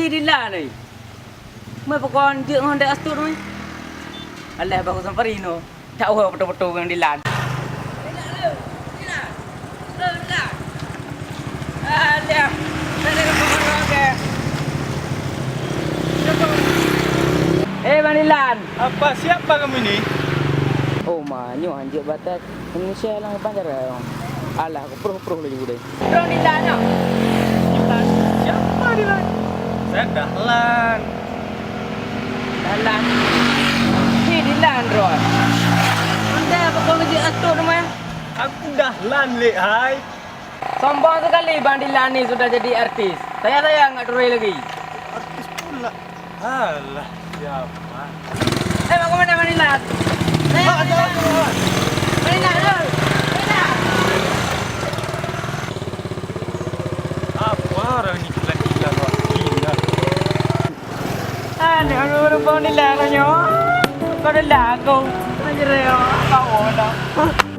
Hirilah ni. Mai pokon je Honda Astur ni. Alah bagus samparino. Tak tahu betul-betul yang dilan. Manilan. Apa siapa kamu ini? Oh, manyo anjir batat. Indonesia lang panjar. Alah, aku peruh-peruh lagi budai. Bro Dilan. Dilan. Siapa Dilan? Saya Dahlan. Dahlan. Si Dilan, Ron. Anda apa kau kerja Astur namanya? Aku Dahlan, Le. Hai. Sombong sekali Bang Dilan ni sudah jadi artis. Saya enggak turai lagi. Artis pula. Alah, siapa? Mau ke mana Manilan? Manilan. Manilan. Apa orang ni gila-gila kau? Gila. Aduh, Bang Dilan nyo. Kau dah lagu. Anjir, kau dah.